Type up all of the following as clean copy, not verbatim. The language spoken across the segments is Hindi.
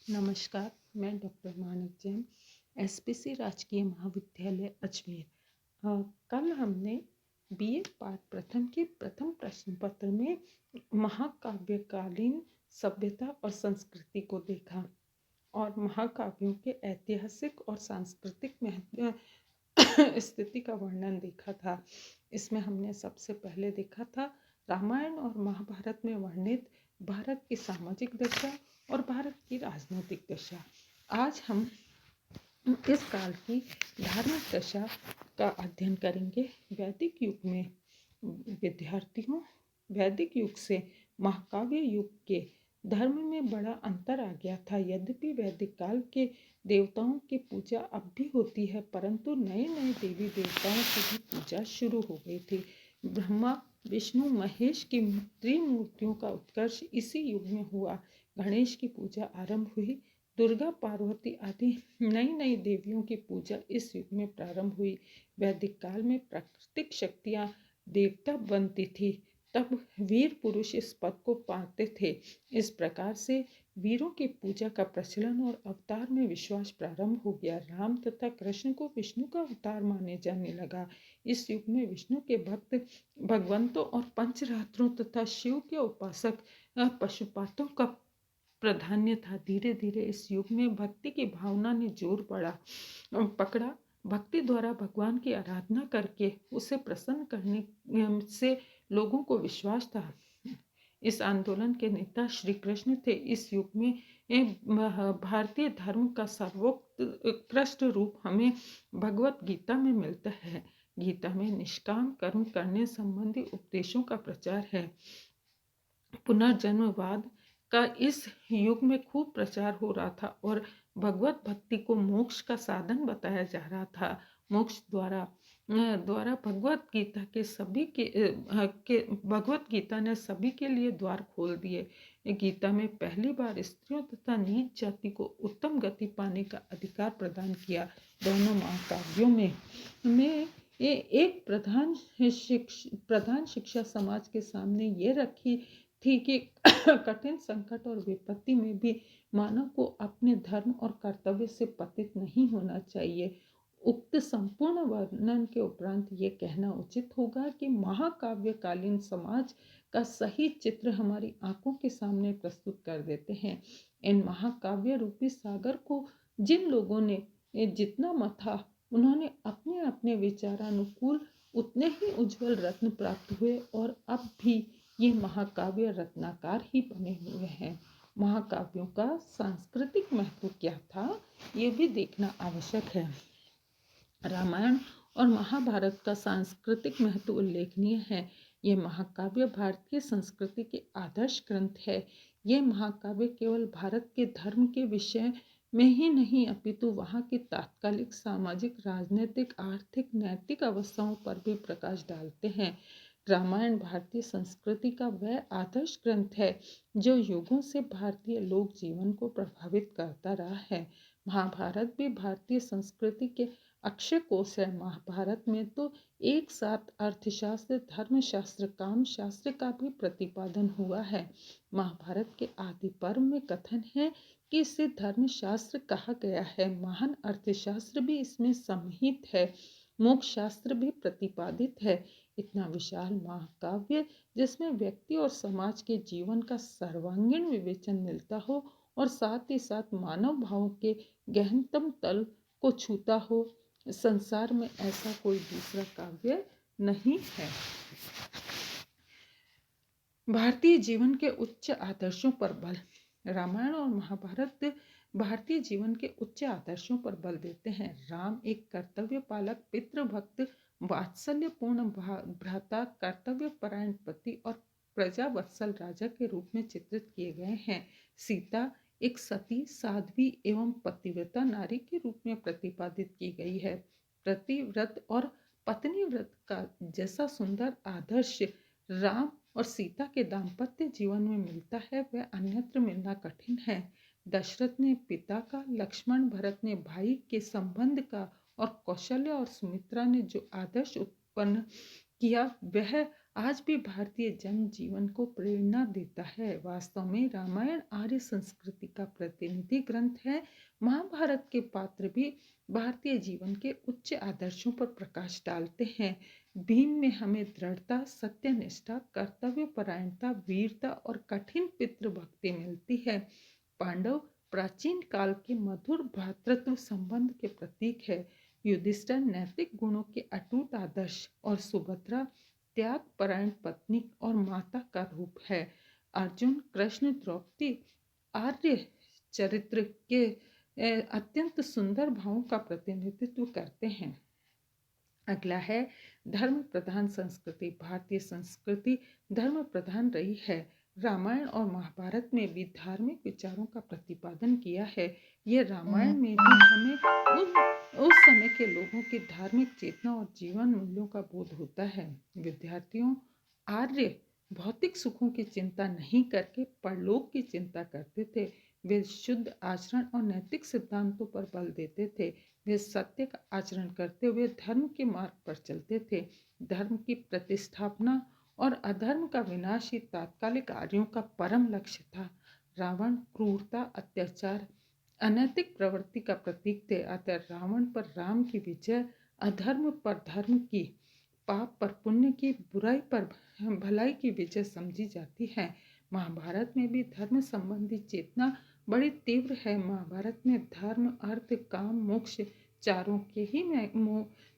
नमस्कार, मैं डॉक्टर मानक जैन, एसपीसी राजकीय महाविद्यालय अजमेर। कल हमने बीए पाठ प्रथम के प्रथम प्रश्न पत्र में महाकाव्यकालीन सभ्यता और संस्कृति को देखा और महाकाव्यों के ऐतिहासिक और सांस्कृतिक महत्व स्थिति का वर्णन देखा था। इसमें हमने सबसे पहले देखा था रामायण और महाभारत में वर्णित भारत की सामाजिक दशा और भारत की राजनीतिक दशा। आज हम इस काल की धार्मिक दशा का अध्ययन करेंगे। वैदिक युग में विद्यार्थियों वैदिक युग से महाकाव्य युग के धर्म में बड़ा अंतर आ गया था। यद्यपि वैदिक काल के देवताओं की पूजा अब भी होती है, परंतु नए नए देवी देवताओं की भी पूजा शुरू हो गई थी। ब्रह्मा विष्णु महेश की त्रिमूर्तियों का उत्कर्ष इसी युग में हुआ। गणेश की पूजा आरंभ हुई। दुर्गा पार्वती आदि नई नई देवियों की पूजा इस युग में प्रारंभ हुई। वैदिक काल में प्राकृतिक शक्तियां देवता बनती थी, तब वीर पुरुष इस पद को पाते थे। इस प्रकार से वीरों की पूजा का प्रचलन और अवतार में विश्वास प्रारंभ हो गया। राम तथा कृष्ण को विष्णु का अवतार माने जाने लगा। इस युग में विष्णु के भक्त भगवंतों और पंचरात्रों तथा शिव के उपासक पशुपातों का प्राधान्य था। धीरे धीरे इस युग में भक्ति की भावना ने जोर पकड़ा। भक्ति द्वारा भगवान की आराधना करके उसे प्रसन्न करने से लोगों को विश्वास था। इस आंदोलन के नेता श्री कृष्ण थे। इस युग में भारतीय धर्म का सर्वोत्कृष्ट रूप हमें भगवत गीता में मिलता है। गीता में निष्काम कर्म करने संबंधी उपदेशों का प्रचार है। पुनर्जन्मवाद का इस युग में खूब प्रचार हो रहा था और भगवत भक्ति को मोक्ष का साधन बताया जा रहा था। मोक्ष द्वारा भगवत गीता भगवत गीता ने सभी के लिए द्वार खोल दिए। गीता में पहली बार स्त्रियों तथा नीच जाति को उत्तम गति पाने का अधिकार प्रदान किया। दोनों महाकाव्यों में एक प्रधान शिक्षा समाज के सामने ये रखी थी कि कठिन संकट और विपत्ति में भी मानव को अपने धर्म और कर्तव्य से पतित नहीं होना चाहिए। उक्त संपूर्ण वर्णन के उपरांत ये कहना उचित होगा कि महाकाव्यकालीन समाज का सही चित्र हमारी आंखों के सामने प्रस्तुत कर देते हैं। इन महाकाव्य रूपी सागर को जिन लोगों ने जितना मथा, उन्होंने अपने अपने विचारानुकूल उतने ही उज्जवल रत्न प्राप्त हुए और अब भी ये महाकाव्य रत्नाकार ही बने हुए हैं। महाकाव्यों का सांस्कृतिक महत्व क्या था, ये भी देखना आवश्यक है। रामायण और महाभारत का सांस्कृतिक महत्व उल्लेखनीय है। ये महाकाव्य भारतीय संस्कृति के आदर्श ग्रंथ है। ये महाकाव्य केवल भारत के धर्म के विषय में ही नहीं, अपितु वहाँ की तात्कालिक सामाजिक, राजनीतिक, आर्थिक, नैतिक अवस्थाओं पर भी प्रकाश डालते हैं। रामायण भारतीय संस्कृति का वह आदर्श ग्रंथ है जो युगों से भारतीय लोक जीवन को प्रभावित करता रहा है। महाभारत भी भारतीय संस्कृति के अक्षय कोश है। महाभारत में तो एक साथ अर्थशास्त्र, धर्मशास्त्र, काम शास्त्र का भी प्रतिपादन हुआ है। महाभारत के आदि पर्व में कथन है कि इसे धर्मशास्त्र कहा गया है। महान अर्थशास्त्र भी इसमें समाहित है। मोक्ष शास्त्र भी प्रतिपादित है। इतना विशाल महाकाव्य जिसमें व्यक्ति और समाज के जीवन का सर्वांगीण विवेचन मिलता हो और साथ ही साथ मानव भाव के गहनतम तल को छूता हो, संसार में ऐसा कोई दूसरा काव्य नहीं है। भारतीय जीवन के उच्च आदर्शों पर बल। रामायण और महाभारत भारतीय जीवन के उच्च आदर्शों पर बल देते हैं। राम एक कर्तव्य पालक, पितृभक्त, वात्सल्यपूर्ण भ्राता, कर्तव्य परायण पति और प्रजावत्सल राजा के रूप में चित्रित किए गए हैं। सीता एक सती, साध्वी एवं पतिव्रता नारी के रूप में प्रतिपादित की गई है। प्रतिव्रत और पत्नी व्रत का जैसा सुंदर आदर्श राम और सीता के दाम्पत्य जीवन में मिलता है, वह अन्यत्र मिलना कठिन है। दशरथ ने पिता का, लक्ष्मण भरत ने भाई के संबंध का और कौशल्य और सुमित्रा ने जो आदर्श उत्पन्न किया, वह आज भी भारतीय जनजीवन को प्रेरणा देता है। वास्तव में रामायण आर्य संस्कृति का प्रतिनिधि ग्रंथ है। महाभारत के पात्र भी भारतीय जीवन के उच्च आदर्शों पर प्रकाश डालते हैं। भीम में हमें दृढ़ता, सत्यनिष्ठा, कर्तव्यपरायणता, वीरता और कठिन पितृभक्ति मिलती है। पांडव प्राचीन काल के मधुर भ्रातृत्व संबंध के प्रतीक है। युधिष्ठिर नैतिक गुणों के अटूट आदर्श और सुभद्रा त्यागपरायण पत्नी और माता का रूप है। अर्जुन, कृष्ण, द्रौपदी आर्य चरित्र के अत्यंत सुंदर भावों का प्रतिनिधित्व करते हैं। अगला है धर्म प्रधान संस्कृति। भारतीय संस्कृति धर्म प्रधान रही है। रामायण और महाभारत में भी धार्मिक विचारों का प्रतिपादन किया है। यह रामायण में भी हमें उस समय के लोगों की धार्मिक चेतना और जीवन मूल्यों का बोध होता है। विद्यार्थियों, आर्य भौतिक सुखों की चिंता नहीं करके परलोक की चिंता करते थे। वे शुद्ध आचरण और नैतिक सिद्धांतों पर बल देते थे। वे सत्य का आचरण करते हुए धर्म के मार्ग पर चलते थे। धर्म की प्रतिष्ठापना और अधर्म का विनाश ही तात्कालिक आर्यों का परम लक्ष्य था। रावण क्रूरता, अत्याचार, अनैतिक प्रवृत्ति का प्रतीक थे। अतः रावण पर राम की विजय, अधर्म पर धर्म की, पाप पर पुण्य की, बुराई पर भलाई की विजय समझी जाती है। महाभारत में भी धर्म संबंधी चेतना बड़ी तीव्र है। महाभारत में धर्म, अर्थ, काम, मोक्ष चारों के ही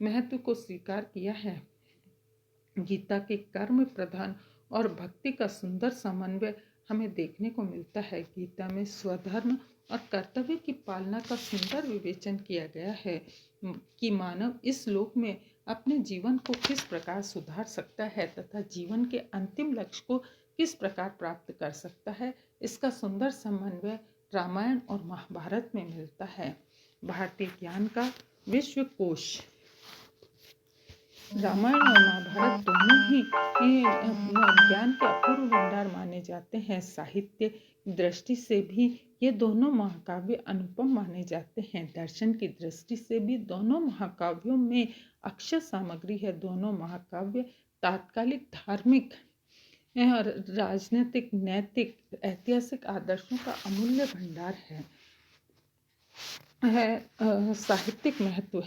महत्व को स्वीकार किया है। गीता के कर्म प्रधान और भक्ति का सुंदर समन्वय हमें देखने को मिलता है। गीता में स्वधर्म और कर्तव्य की पालना का सुंदर विवेचन किया गया है कि मानव इस लोक में अपने जीवन को किस प्रकार सुधार सकता है तथा जीवन के अंतिम लक्ष्य को किस प्रकार प्राप्त कर सकता है। इसका सुंदर समन्वय रामायण और महाभारत में मिलता है। भारतीय ज्ञान का विश्वकोश। रामायण और महाभारत दोनों ही ज्ञान के अपूर्व भंडार माने जाते हैं। साहित्य दृष्टि से भी ये दोनों महाकाव्य अनुपम माने जाते हैं। दर्शन की दृष्टि से भी दोनों महाकाव्यों में अक्षय सामग्री है। दोनों महाकाव्य तात्कालिक धार्मिक, राजनीतिक, नैतिक, ऐतिहासिक आदर्शों का अमूल्य भंडार है। साहित्यिक महत्व।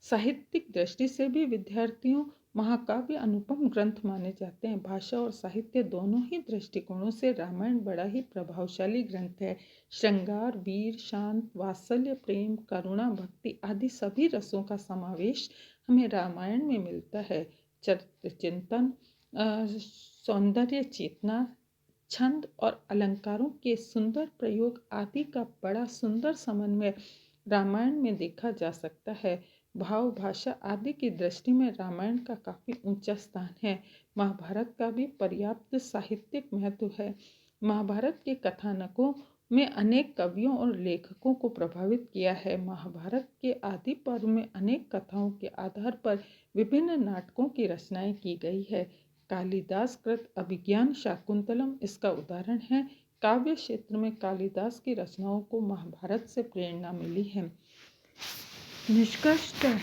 साहित्यिक दृष्टि से भी विद्यार्थियों महाकाव्य अनुपम ग्रंथ माने जाते हैं। भाषा और साहित्य दोनों ही दृष्टिकोणों से रामायण बड़ा ही प्रभावशाली ग्रंथ है। श्रृंगार, वीर, शांत, वात्सल्य, प्रेम, करुणा, भक्ति आदि सभी रसों का समावेश हमें रामायण में मिलता है। चरित्र चिंतन, सौंदर्य चेतना, छंद और अलंकारों के सुंदर प्रयोग आदि का बड़ा सुंदर समन्वय रामायण में देखा जा सकता है। भाव, भाषा आदि की दृष्टि में रामायण का काफ़ी ऊंचा स्थान है। महाभारत का भी पर्याप्त साहित्यिक महत्व है। महाभारत के कथानकों में अनेक कवियों और लेखकों को प्रभावित किया है। महाभारत के आदि पर्व में अनेक कथाओं के आधार पर विभिन्न नाटकों की रचनाएं की गई है। कालिदास कृत अभिज्ञान शाकुंतलम इसका उदाहरण है। काव्य क्षेत्र में कालिदास की रचनाओं को महाभारत से प्रेरणा मिली है। निष्कर्षतः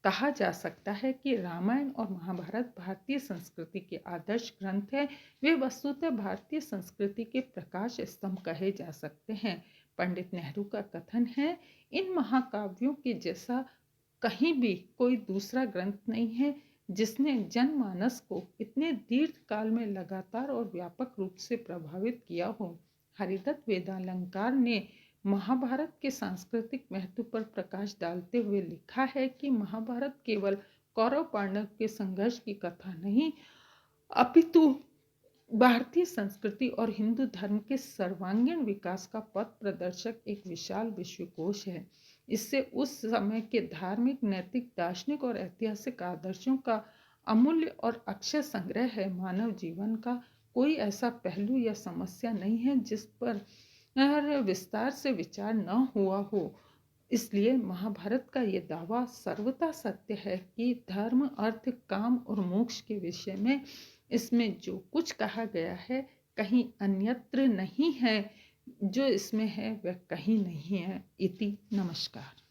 कहा जा सकता है कि रामायण और महाभारत भारतीय संस्कृति के आदर्श ग्रंथ हैं। वे वस्तुतः भारतीय संस्कृति के प्रकाश स्तंभ कहे जा सकते हैं। पंडित नेहरू का कथन है, इन महाकाव्यों के जैसा कहीं भी कोई दूसरा ग्रंथ नहीं है जिसने जनमानस को इतने दीर्घ काल में लगातार और व्यापक रूप से प्रभावित किया हो। हरिदत्त वेदालंकार ने महाभारत के सांस्कृतिक महत्व पर प्रकाश डालते हुए लिखा है कि महाभारत केवल कौरव पांडव के संघर्ष की कथा नहीं, अपितु भारतीय संस्कृति और हिंदू धर्म के सर्वांगीण विकास का पथ प्रदर्शक एक विशाल विश्वकोश है। इससे उस समय के धार्मिक, नैतिक, दार्शनिक और ऐतिहासिक आदर्शों का अमूल्य और अक्षय संग्रह है। मानव जीवन का कोई ऐसा पहलू या समस्या नहीं है जिस पर विस्तार से विचार न हुआ हो। इसलिए महाभारत का ये दावा सर्वथा सत्य है कि धर्म, अर्थ, काम और मोक्ष के विषय में इसमें जो कुछ कहा गया है कहीं अन्यत्र नहीं है, जो इसमें है वह कहीं नहीं है। इति नमस्कार।